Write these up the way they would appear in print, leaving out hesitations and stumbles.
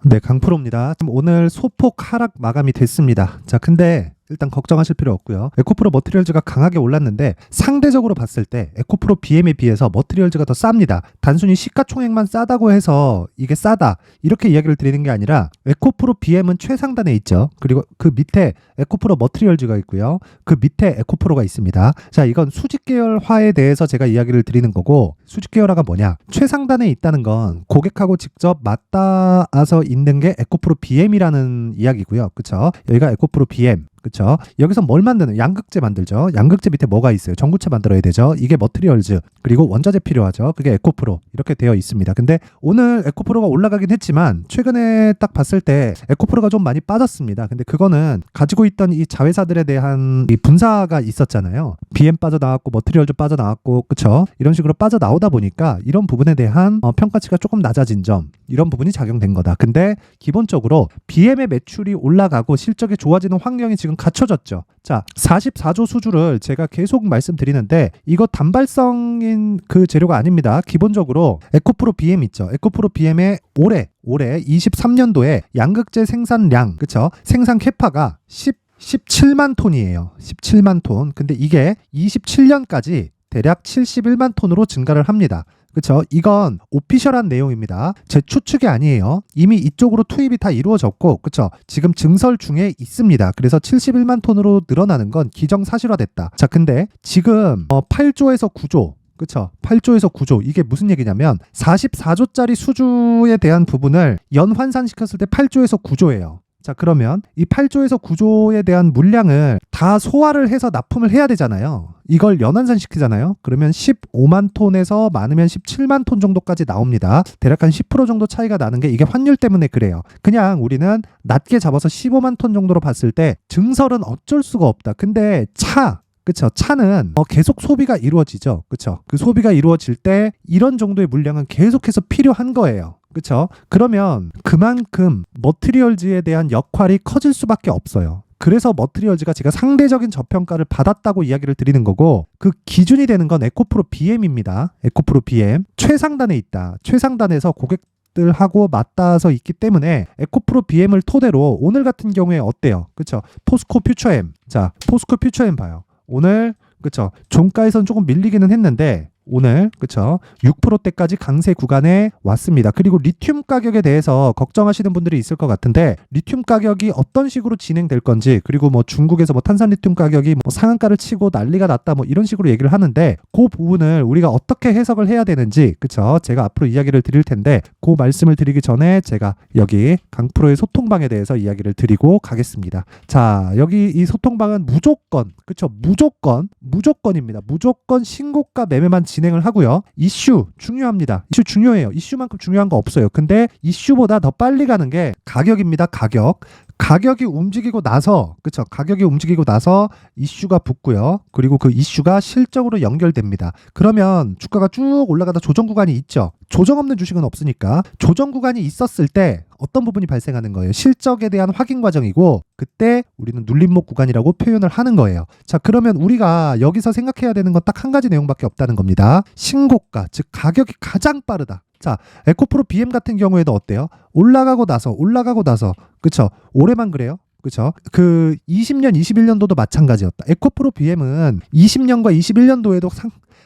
네, 강프로입니다. 오늘 소폭 하락 마감이 됐습니다. 자, 근데 일단 걱정하실 필요 없고요. 에코프로 머티리얼즈가 강하게 올랐는데 상대적으로 봤을 때 에코프로 BM에 비해서 머티리얼즈가 더 쌉니다. 단순히 시가총액만 싸다고 해서 이게 싸다 이렇게 이야기를 드리는 게 아니라 에코프로 BM은 최상단에 있죠. 그리고 그 밑에 에코프로 머티리얼즈가 있고요. 그 밑에 에코프로가 있습니다. 자, 이건 수직 계열화에 대해서 제가 이야기를 드리는 거고, 수직 계열화가 뭐냐? 최상단에 있다는 건 고객하고 직접 맞닿아서 있는 게 에코프로 BM이라는 이야기고요. 그쵸? 여기가 에코프로 BM. 그쵸? 여기서 뭘 만드는? 양극재 만들죠. 양극재 밑에 뭐가 있어요? 전구체 만들어야 되죠. 이게 머티리얼즈. 그리고 원자재 필요하죠. 그게 에코프로. 이렇게 되어 있습니다. 근데 오늘 에코프로가 올라가긴 했지만 최근에 딱 봤을 때 에코프로가 좀 많이 빠졌습니다. 근데 그거는 가지고 있던 이 자회사들에 대한 이 분사가 있었잖아요. BM 빠져나왔고 머티리얼즈 빠져나왔고, 그쵸? 이런 식으로 빠져나오다 보니까 이런 부분에 대한 평가치가 조금 낮아진 점, 이런 부분이 작용된 거다. 근데 기본적으로 BM의 매출이 올라가고 실적이 좋아지는 환경이 지금 갖춰졌죠. 자, 44조 수주를 제가 계속 말씀드리는데 이거 단발성인 그 재료가 아닙니다. 기본적으로 에코프로 BM 있죠. 에코프로 BM의 올해 23년도에 양극재 생산량, 그쵸? 생산 캐파가 17만 톤이에요. 17만 톤. 근데 이게 27년까지 대략 71만 톤으로 증가를 합니다. 그쵸? 이건 오피셜한 내용입니다. 제 추측이 아니에요. 이미 이쪽으로 투입이 다 이루어졌고, 그쵸? 지금 증설 중에 있습니다. 그래서 71만 톤으로 늘어나는 건 기정사실화됐다. 자, 근데 지금 8조에서 9조, 그쵸? 8조에서 9조. 이게 무슨 얘기냐면 44조짜리 수주에 대한 부분을 연환산시켰을 때 8조에서 9조예요. 자, 그러면 이 8조에서 9조에 대한 물량을 다 소화를 해서 납품을 해야 되잖아요. 이걸 연환산시키잖아요. 그러면 15만 톤에서 많으면 17만 톤 정도까지 나옵니다. 대략 한 10% 정도 차이가 나는 게 이게 환율 때문에 그래요. 그냥 우리는 낮게 잡아서 15만 톤 정도로 봤을 때 증설은 어쩔 수가 없다. 근데 그쵸? 차는 계속 소비가 이루어지죠. 그쵸? 그 소비가 이루어질 때 이런 정도의 물량은 계속해서 필요한 거예요. 그쵸? 그러면 그만큼 머티리얼즈에 대한 역할이 커질 수밖에 없어요. 그래서 머티리얼즈가 제가 상대적인 저평가를 받았다고 이야기를 드리는 거고, 그 기준이 되는 건 에코프로 BM입니다. 에코프로 BM. 최상단에 있다. 최상단에서 고객들하고 맞닿아서 있기 때문에 에코프로 BM을 토대로 오늘 같은 경우에 어때요? 그쵸? 포스코 퓨처엠. 자, 포스코 퓨처엠 봐요. 오늘, 그쵸? 종가에선 조금 밀리기는 했는데 오늘, 그쵸? 6%대까지 강세 구간에 왔습니다. 그리고 리튬 가격에 대해서 걱정하시는 분들이 있을 것 같은데, 리튬 가격이 어떤 식으로 진행될 건지, 그리고 뭐 중국에서 뭐 탄산 리튬 가격이 뭐 상한가를 치고 난리가 났다, 뭐 이런 식으로 얘기를 하는데, 그 부분을 우리가 어떻게 해석을 해야 되는지, 그쵸? 제가 앞으로 이야기를 드릴 텐데, 그 말씀을 드리기 전에 제가 여기 강프로의 소통방에 대해서 이야기를 드리고 가겠습니다. 자, 여기 이 소통방은 무조건, 그쵸? 무조건입니다. 무조건 신고가 매매만 진행을 하고요. 이슈 중요합니다. 이슈 중요해요. 이슈만큼 중요한 거 없어요. 근데 이슈보다 더 빨리 가는 게 가격입니다. 가격이 움직이고 나서, 그쵸? 가격이 움직이고 나서 이슈가 붙고요. 그리고 그 이슈가 실적으로 연결됩니다. 그러면 주가가 쭉 올라가다 조정 구간이 있죠. 조정 없는 주식은 없으니까 조정 구간이 있었을 때 어떤 부분이 발생하는 거예요? 실적에 대한 확인 과정이고, 그때 우리는 눌림목 구간이라고 표현을 하는 거예요. 자, 그러면 우리가 여기서 생각해야 되는 건 딱 한 가지 내용밖에 없다는 겁니다. 신고가, 즉 가격이 가장 빠르다. 자, 에코프로 BM 같은 경우에도 어때요? 올라가고 나서, 그쵸? 올해만 그래요? 그쵸? 그 20년, 21년도도 마찬가지였다. 에코프로 BM은 20년과 21년도에도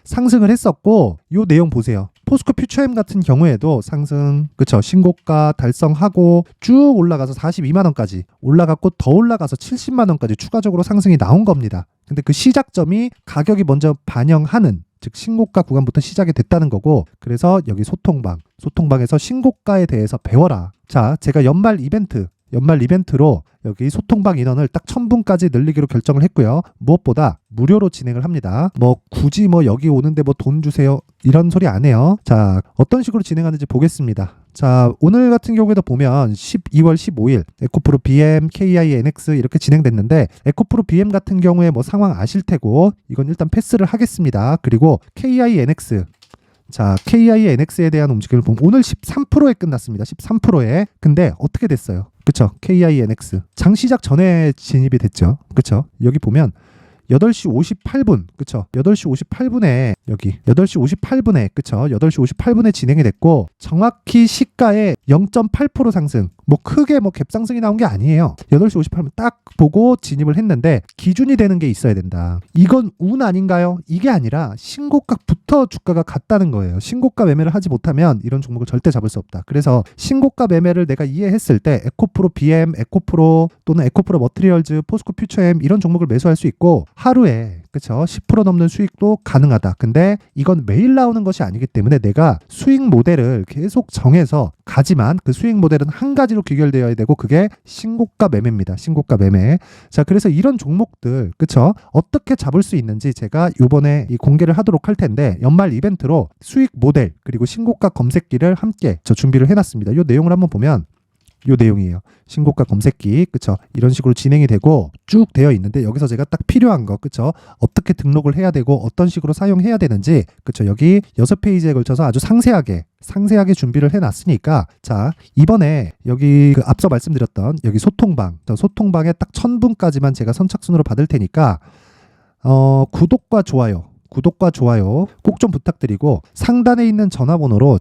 상승을 했었고, 요 내용 보세요. 포스코 퓨처엠 같은 경우에도 상승, 그쵸? 신고가 달성하고 쭉 올라가서 42만 원까지 올라갔고, 더 올라가서 70만 원까지 추가적으로 상승이 나온 겁니다. 근데 그 시작점이 가격이 먼저 반영하는, 즉 신고가 구간부터 시작이 됐다는 거고, 그래서 여기 소통방에서 신고가에 대해서 배워라. 자, 제가 연말 이벤트로 여기 소통방 인원을 딱 1000분까지 늘리기로 결정을 했고요. 무엇보다 무료로 진행을 합니다. 뭐 굳이 뭐 여기 오는데 뭐 돈 주세요 이런 소리 안 해요. 자, 어떤 식으로 진행하는지 보겠습니다. 자, 오늘 같은 경우에도 보면 12월 15일 에코프로 BM, KINX 이렇게 진행됐는데, 에코프로 BM 같은 경우에 뭐 상황 아실 테고 이건 일단 패스를 하겠습니다. 그리고 KINX, 자, KINX에 대한 움직임을 보면 오늘 13%에 끝났습니다. 13%에. 근데 어떻게 됐어요? 그쵸? KINX. 장 시작 전에 진입이 됐죠. 그쵸? 여기 보면 8시 58분, 그쵸? 8시 58분에 여기 8시 58분에 그쵸? 8시 58분에 진행이 됐고 정확히 시가의 0.8% 상승. 뭐 크게 뭐 갭상승이 나온 게 아니에요. 8시 58분 딱 보고 진입을 했는데 기준이 되는 게 있어야 된다. 이건 운 아닌가요? 이게 아니라 신고가부터 주가가 갔다는 거예요. 신고가 매매를 하지 못하면 이런 종목을 절대 잡을 수 없다. 그래서 신고가 매매를 내가 이해했을 때 에코프로 BM, 에코프로 또는 에코프로 머티리얼즈, 포스코 퓨처엠 이런 종목을 매수할 수 있고 하루에 그쵸 10% 넘는 수익도 가능하다. 근데 이건 매일 나오는 것이 아니기 때문에 내가 수익 모델을 계속 정해서 가지만 그 수익 모델은 한 가지로 귀결되어야 되고 그게 신고가 매매입니다. 신고가 매매. 자, 그래서 이런 종목들 그쵸 어떻게 잡을 수 있는지 제가 이번에 이 공개를 하도록 할 텐데 연말 이벤트로 수익 모델 그리고 신고가 검색기를 함께 저 준비를 해놨습니다. 이 내용을 한번 보면 요 내용이에요. 신고가 검색기 그쵸 이런 식으로 진행이 되고 쭉 되어 있는데 여기서 제가 딱 필요한 거 그쵸 어떻게 등록을 해야 되고 어떤 식으로 사용해야 되는지 그쵸 여기 6페이지에 걸쳐서 아주 상세하게 준비를 해놨으니까 자 이번에 여기 그 앞서 말씀드렸던 여기 소통방 저 소통방에 딱 1000분까지만 제가 선착순으로 받을 테니까 구독과 좋아요 꼭 좀 부탁드리고 상단에 있는 전화번호로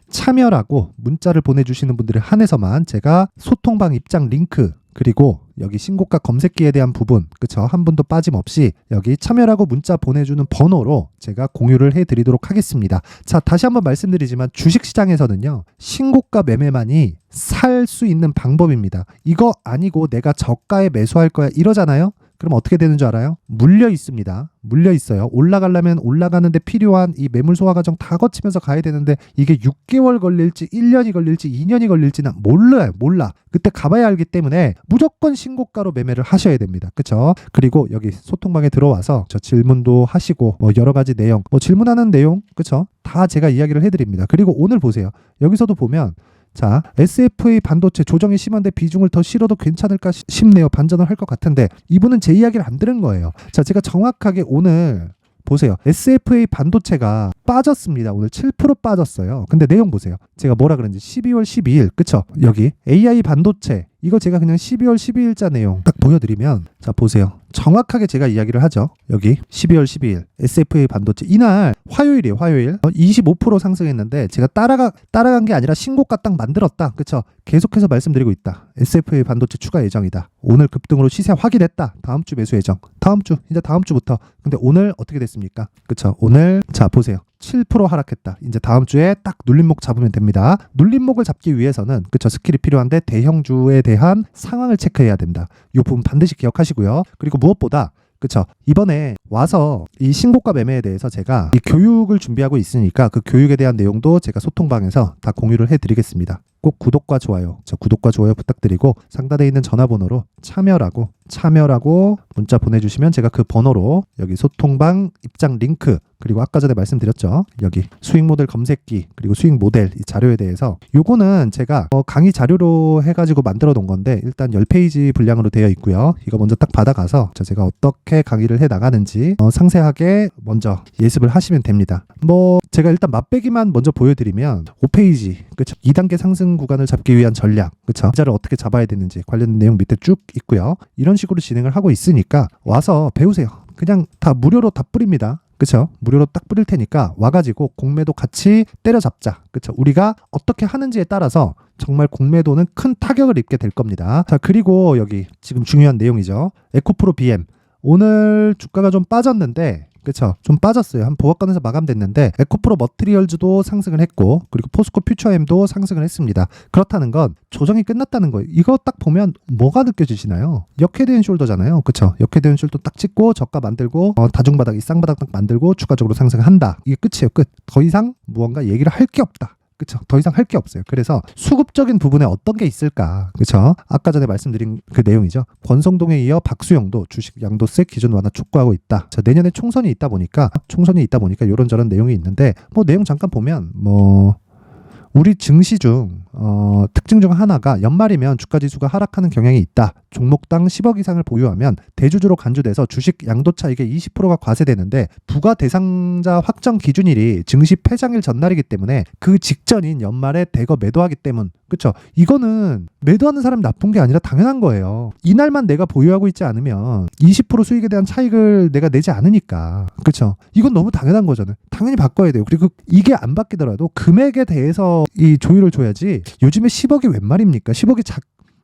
참여라고 문자를 보내주시는 분들에 한해서만 제가 소통방 입장 링크 그리고 여기 신고가 검색기에 대한 부분 그쵸 한 분도 빠짐없이 여기 참여라고 문자 보내주는 번호로 제가 공유를 해드리도록 하겠습니다. 자 다시 한번 말씀드리지만 주식시장에서는요 신고가 매매만이 살 수 있는 방법입니다. 이거 아니고 내가 저가에 매수할 거야 이러잖아요. 그럼 어떻게 되는 줄 알아요? 물려 있습니다. 물려 있어요. 올라가려면 올라가는데 필요한 이 매물 소화 과정 다 거치면서 가야 되는데 이게 6개월 걸릴지 1년이 걸릴지 2년이 걸릴지는 몰라. 그때 가봐야 알기 때문에 무조건 신고가로 매매를 하셔야 됩니다. 그쵸? 그리고 여기 소통방에 들어와서 저 질문도 하시고 뭐 여러 가지 내용 뭐 질문하는 내용 그쵸? 다 제가 이야기를 해드립니다. 그리고 오늘 보세요. 여기서도 보면 자, SFA 반도체 조정이 심한데 비중을 더 실어도 괜찮을까 싶네요. 반전을 할 것 같은데 이분은 제 이야기를 안 들은 거예요. 자, 제가 정확하게 오늘 보세요. SFA 반도체가 빠졌습니다. 오늘 7% 빠졌어요. 근데 내용 보세요. 제가 뭐라 그랬는지 12월 12일 그쵸? 여기 AI 반도체 이거 제가 그냥 12월 12일자 내용 딱 보여드리면 자 보세요. 정확하게 제가 이야기를 하죠. 여기 12월 12일 SFA 반도체 이날 화요일이에요. 화요일 25% 상승했는데 제가 따라간 게 아니라 신고가 딱 만들었다. 그쵸? 계속해서 말씀드리고 있다. SFA 반도체 추가 예정이다. 오늘 급등으로 시세 확인했다. 다음 주 매수 예정. 이제 다음 주부터. 근데 오늘 어떻게 됐습니까? 그쵸? 오늘 자 보세요. 7% 하락했다. 이제 다음 주에 딱 눌림목 잡으면 됩니다. 눌림목을 잡기 위해서는 그쵸 스킬이 필요한데 대형주에 대한 상황을 체크해야 됩니다. 이 부분 반드시 기억하시고요. 그리고 무엇보다 그쵸 이번에 와서 이 신고가 매매에 대해서 제가 이 교육을 준비하고 있으니까 그 교육에 대한 내용도 제가 소통방에서 다 공유를 해드리겠습니다. 꼭 구독과 좋아요 부탁드리고 상단에 있는 전화번호로 참여라고 문자 보내주시면 제가 그 번호로 여기 소통방 입장 링크 그리고 아까 전에 말씀드렸죠. 여기 수익 모델 검색기 그리고 수익 모델 이 자료에 대해서 요거는 제가 강의 자료로 해가지고 만들어 놓은 건데 일단 10페이지 분량으로 되어 있고요. 이거 먼저 딱 받아가서 제가 어떻게 강의를 해 나가는지 상세하게 먼저 예습을 하시면 됩니다. 뭐 제가 일단 맛배기만 먼저 보여드리면 5페이지 그쵸 2단계 상승 구간을 잡기 위한 전략 그쵸 이자를 어떻게 잡아야 되는지 관련된 내용 밑에 쭉 있고요. 이런 식으로 진행을 하고 있으니까 와서 배우세요. 그냥 다 무료로 다 뿌립니다. 그쵸? 무료로 딱 뿌릴 테니까 와가지고 공매도 같이 때려잡자. 그쵸? 우리가 어떻게 하는지에 따라서 정말 공매도는 큰 타격을 입게 될 겁니다. 자, 그리고 여기 지금 중요한 내용이죠. 에코프로 BM. 오늘 주가가 좀 빠졌는데 그쵸? 좀 빠졌어요. 한 보합권에서 마감됐는데 에코프로 머티리얼즈도 상승을 했고 그리고 포스코 퓨처엠도 상승을 했습니다. 그렇다는 건 조정이 끝났다는 거예요. 이거 딱 보면 뭐가 느껴지시나요? 역헤드앤숄더잖아요. 그쵸? 역헤드앤숄더 딱 찍고 저가 만들고 다중바닥 이 쌍바닥 딱 만들고 추가적으로 상승한다. 이게 끝이에요. 끝. 더 이상 무언가 얘기를 할 게 없다. 그쵸? 더 이상 할 게 없어요. 그래서 수급적인 부분에 어떤 게 있을까? 그쵸? 아까 전에 말씀드린 그 내용이죠. 권성동에 이어 박수영도 주식 양도세 기준 완화 촉구하고 있다. 자, 내년에 총선이 있다 보니까 이런저런 내용이 있는데 뭐 내용 잠깐 보면 우리 증시 중 특징 중 하나가 연말이면 주가지수가 하락하는 경향이 있다. 종목당 10억 이상을 보유하면 대주주로 간주돼서 주식 양도 차익의 20%가 과세되는데 부과 대상자 확정 기준일이 증시 폐장일 전날이기 때문에 그 직전인 연말에 대거 매도하기 때문 그쵸? 이거는 매도하는 사람이 나쁜 게 아니라 당연한 거예요. 이날만 내가 보유하고 있지 않으면 20% 수익에 대한 차익을 내가 내지 않으니까. 그쵸? 이건 너무 당연한 거잖아요. 당연히 바꿔야 돼요. 그리고 이게 안 바뀌더라도 금액에 대해서 이 조율을 줘야지. 요즘에 10억이 웬 말입니까? 10억이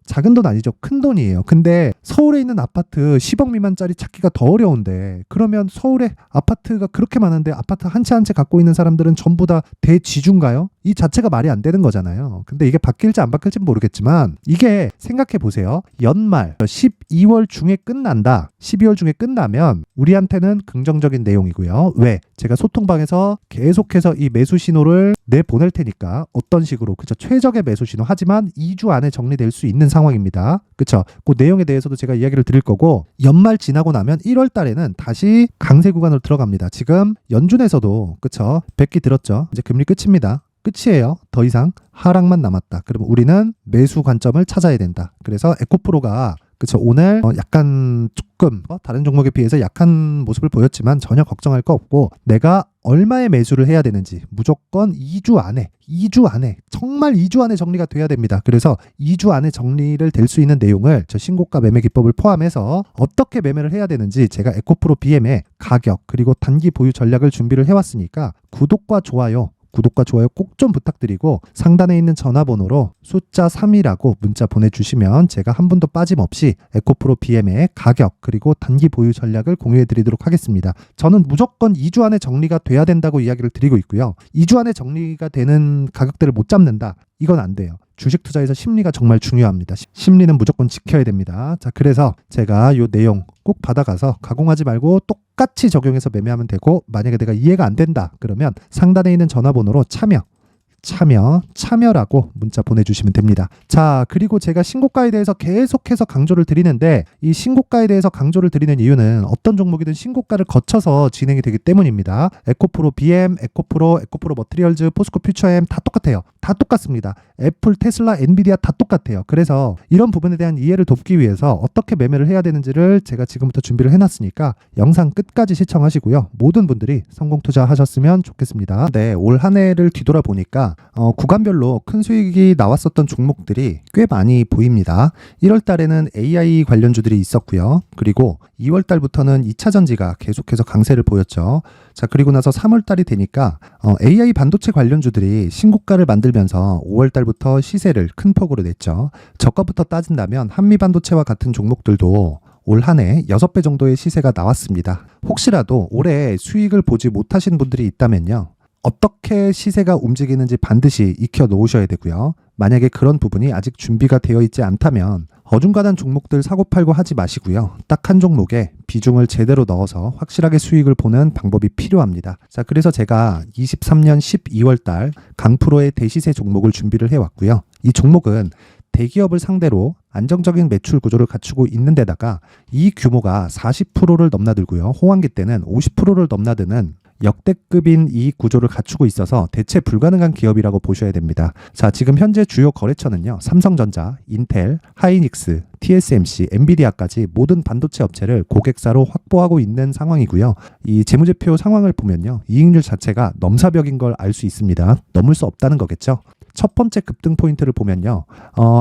작은 돈 아니죠. 큰 돈이에요. 근데 서울에 있는 아파트 10억 미만짜리 찾기가 더 어려운데, 그러면 서울에 아파트가 그렇게 많은데 아파트 한 채 한 채 갖고 있는 사람들은 전부 다 대지주인가요? 이 자체가 말이 안 되는 거잖아요. 근데 이게 바뀔지 안 바뀔지는 모르겠지만, 이게 생각해 보세요. 연말 12월 중에 끝난다. 12월 중에 끝나면 우리한테는 긍정적인 내용이고요. 왜? 제가 소통방에서 계속해서 이 매수 신호를 내보낼 테니까 어떤 식으로, 그쵸? 최적의 매수 신호. 하지만 2주 안에 정리될 수 있는 상황입니다. 그쵸? 그 내용에 대해서도 제가 이야기를 드릴 거고, 연말 지나고 나면 1월 달에는 다시 강세 구간으로 들어갑니다. 지금 연준에서도, 그쵸? 100기 들었죠? 이제 금리 끝입니다. 끝이에요. 더 이상 하락만 남았다. 그러면 우리는 매수 관점을 찾아야 된다. 그래서 에코프로가, 그쵸, 오늘 약간 조금 다른 종목에 비해서 약한 모습을 보였지만 전혀 걱정할 거 없고, 내가 얼마의 매수를 해야 되는지 무조건 2주 안에 정말 2주 안에 정리가 돼야 됩니다. 그래서 2주 안에 정리를 될 수 있는 내용을 저 신고가 매매 기법을 포함해서 어떻게 매매를 해야 되는지 제가 에코프로 BM의 가격 그리고 단기 보유 전략을 준비를 해왔으니까 구독과 좋아요 꼭 좀 부탁드리고, 상단에 있는 전화번호로 숫자 3이라고 문자 보내주시면 제가 한 분도 빠짐없이 에코프로 BM의 가격 그리고 단기 보유 전략을 공유해 드리도록 하겠습니다. 저는 무조건 2주 안에 정리가 돼야 된다고 이야기를 드리고 있고요. 2주 안에 정리가 되는 가격대를 못 잡는다, 이건 안 돼요. 주식 투자에서 심리가 정말 중요합니다. 심리는 무조건 지켜야 됩니다. 자, 그래서 제가 이 내용 꼭 받아가서 가공하지 말고 똑같이 적용해서 매매하면 되고, 만약에 내가 이해가 안 된다 그러면 상단에 있는 전화번호로 참여라고 문자 보내주시면 됩니다. 자, 그리고 제가 신고가에 대해서 계속해서 강조를 드리는데, 이 신고가에 대해서 강조를 드리는 이유는 어떤 종목이든 신고가를 거쳐서 진행이 되기 때문입니다. 에코프로 BM, 에코프로 머티리얼즈, 포스코 퓨처엠 다 똑같아요. 다 똑같습니다. 애플, 테슬라, 엔비디아 다 똑같아요. 그래서 이런 부분에 대한 이해를 돕기 위해서 어떻게 매매를 해야 되는지를 제가 지금부터 준비를 해놨으니까 영상 끝까지 시청하시고요. 모든 분들이 성공 투자하셨으면 좋겠습니다. 네, 올 한 해를 뒤돌아보니까 구간별로 큰 수익이 나왔었던 종목들이 꽤 많이 보입니다. 1월 달에는 AI 관련주들이 있었고요. 그리고 2월 달부터는 2차 전지가 계속해서 강세를 보였죠. 자, 그리고 나서 3월 달이 되니까 AI 반도체 관련주들이 신고가를 만들면서 5월 달부터 시세를 큰 폭으로 냈죠. 저가부터 따진다면 한미 반도체와 같은 종목들도 올 한 해 6배 정도의 시세가 나왔습니다. 혹시라도 올해 수익을 보지 못하신 분들이 있다면요, 어떻게 시세가 움직이는지 반드시 익혀 놓으셔야 되고요. 만약에 그런 부분이 아직 준비가 되어 있지 않다면 어중간한 종목들 사고팔고 하지 마시고요. 딱 한 종목에 비중을 제대로 넣어서 확실하게 수익을 보는 방법이 필요합니다. 자, 그래서 제가 23년 12월 달 강프로의 대시세 종목을 준비를 해왔고요. 이 종목은 대기업을 상대로 안정적인 매출 구조를 갖추고 있는 데다가 이 규모가 40%를 넘나들고요. 호황기 때는 50%를 넘나드는 역대급인 이익 구조를 갖추고 있어서 대체 불가능한 기업이라고 보셔야 됩니다. 자, 지금 현재 주요 거래처는요, 삼성전자, 인텔, 하이닉스, TSMC, 엔비디아까지 모든 반도체 업체를 고객사로 확보하고 있는 상황이고요. 이 재무제표 상황을 보면요, 이익률 자체가 넘사벽인 걸 알 수 있습니다. 넘을 수 없다는 거겠죠. 첫 번째 급등 포인트를 보면요,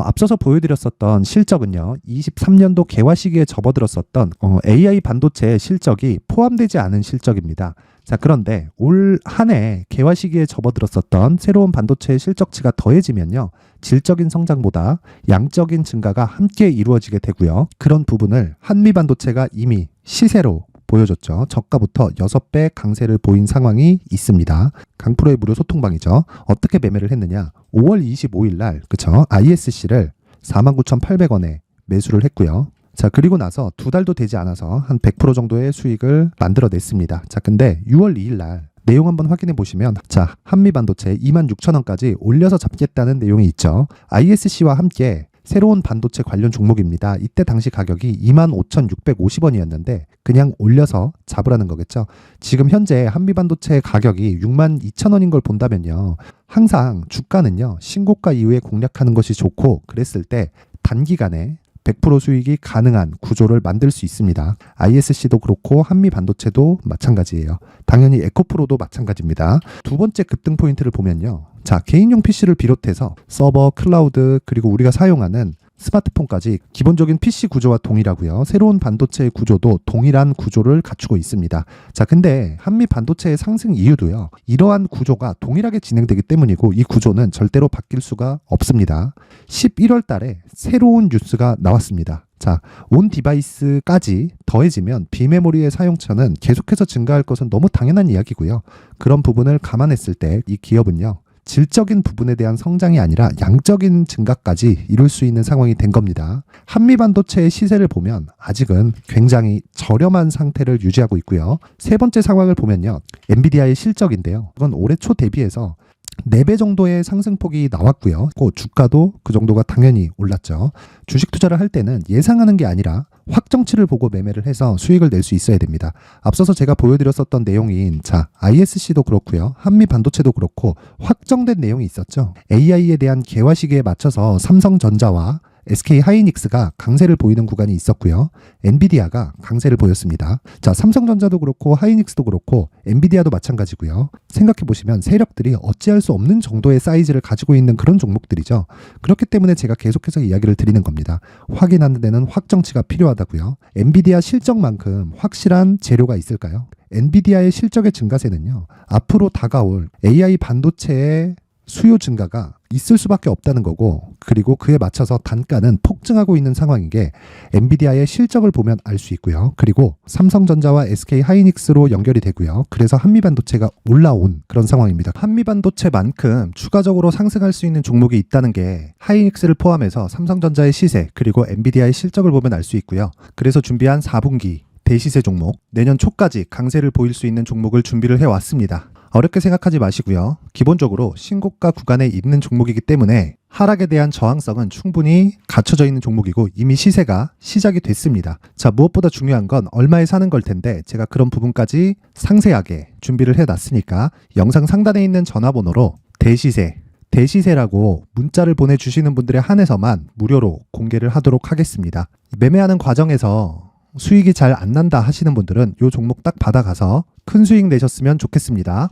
앞서서 보여드렸었던 실적은요, 23년도 개화 시기에 접어들었었던 AI 반도체 실적이 포함되지 않은 실적입니다. 자, 그런데 올 한 해 개화 시기에 접어들었었던 새로운 반도체 실적치가 더해지면요, 질적인 성장보다 양적인 증가가 함께 이루어지게 되고요. 그런 부분을 한미 반도체가 이미 시세로 보여줬죠. 저가부터 6배 강세를 보인 상황이 있습니다. 강프로의 무료 소통방이죠. 어떻게 매매를 했느냐? 5월 25일 날, 그쵸? ISC를 49,800원에 매수를 했고요. 자, 그리고 나서 2달도 되지 않아서 한 100% 정도의 수익을 만들어냈습니다. 자, 근데 6월 2일 날 내용 한번 확인해 보시면, 자, 한미반도체 26,000원까지 올려서 잡겠다는 내용이 있죠. ISC와 함께 새로운 반도체 관련 종목입니다. 이때 당시 가격이 25,650원이었는데 그냥 올려서 잡으라는 거겠죠. 지금 현재 한미반도체 가격이 62,000원인 걸 본다면요, 항상 주가는요, 신고가 이후에 공략하는 것이 좋고, 그랬을 때 단기간에 100% 수익이 가능한 구조를 만들 수 있습니다. ISC도 그렇고 한미반도체도 마찬가지예요. 당연히 에코프로도 마찬가지입니다. 두 번째 급등 포인트를 보면요. 자, 개인용 PC를 비롯해서 서버, 클라우드, 그리고 우리가 사용하는 스마트폰까지 기본적인 PC 구조와 동일하고요. 새로운 반도체의 구조도 동일한 구조를 갖추고 있습니다. 자, 근데 한미 반도체의 상승 이유도요. 이러한 구조가 동일하게 진행되기 때문이고 이 구조는 절대로 바뀔 수가 없습니다. 11월 달에 새로운 뉴스가 나왔습니다. 자, 온 디바이스까지 더해지면 비메모리의 사용처는 계속해서 증가할 것은 너무 당연한 이야기고요. 그런 부분을 감안했을 때 이 기업은요. 질적인 부분에 대한 성장이 아니라 양적인 증가까지 이룰 수 있는 상황이 된 겁니다. 한미반도체의 시세를 보면 아직은 굉장히 저렴한 상태를 유지하고 있고요. 세 번째 상황을 보면요. 엔비디아의 실적인데요. 이건 올해 초 대비해서 4배 정도의 상승폭이 나왔고요. 그 주가도 그 정도가 당연히 올랐죠. 주식 투자를 할 때는 예상하는 게 아니라 확정치를 보고 매매를 해서 수익을 낼 수 있어야 됩니다. 앞서서 제가 보여드렸었던 내용인 ISC도 그렇고요. 한미반도체도 그렇고 확정된 내용이 있었죠. AI에 대한 개화 시기에 맞춰서 삼성전자와 SK 하이닉스가 강세를 보이는 구간이 있었고요. 엔비디아가 강세를 보였습니다. 자, 삼성전자도 그렇고 하이닉스도 그렇고 엔비디아도 마찬가지고요. 생각해 보시면 세력들이 어찌할 수 없는 정도의 사이즈를 가지고 있는 그런 종목들이죠. 그렇기 때문에 제가 계속해서 이야기를 드리는 겁니다. 확인하는 데는 확정치가 필요하다고요. 엔비디아 실적만큼 확실한 재료가 있을까요? 엔비디아의 실적의 증가세는요. 앞으로 다가올 AI 반도체의 수요 증가가 있을 수밖에 없다는 거고, 그리고 그에 맞춰서 단가는 폭증하고 있는 상황인 게 엔비디아의 실적을 보면 알 수 있고요. 그리고 삼성전자와 SK 하이닉스로 연결이 되고요. 그래서 한미반도체가 올라온 그런 상황입니다. 한미반도체만큼 추가적으로 상승할 수 있는 종목이 있다는 게 하이닉스를 포함해서 삼성전자의 시세 그리고 엔비디아의 실적을 보면 알 수 있고요. 그래서 준비한 4분기 대시세 종목, 내년 초까지 강세를 보일 수 있는 종목을 준비를 해왔습니다. 어렵게 생각하지 마시고요. 기본적으로 신고가 구간에 있는 종목이기 때문에 하락에 대한 저항성은 충분히 갖춰져 있는 종목이고 이미 시세가 시작이 됐습니다. 자, 무엇보다 중요한 건 얼마에 사는 걸 텐데 제가 그런 부분까지 상세하게 준비를 해놨으니까 영상 상단에 있는 전화번호로 대시세라고 문자를 보내주시는 분들에 한해서만 무료로 공개를 하도록 하겠습니다. 매매하는 과정에서 수익이 잘 안 난다 하시는 분들은 이 종목 딱 받아가서 큰 수익 내셨으면 좋겠습니다.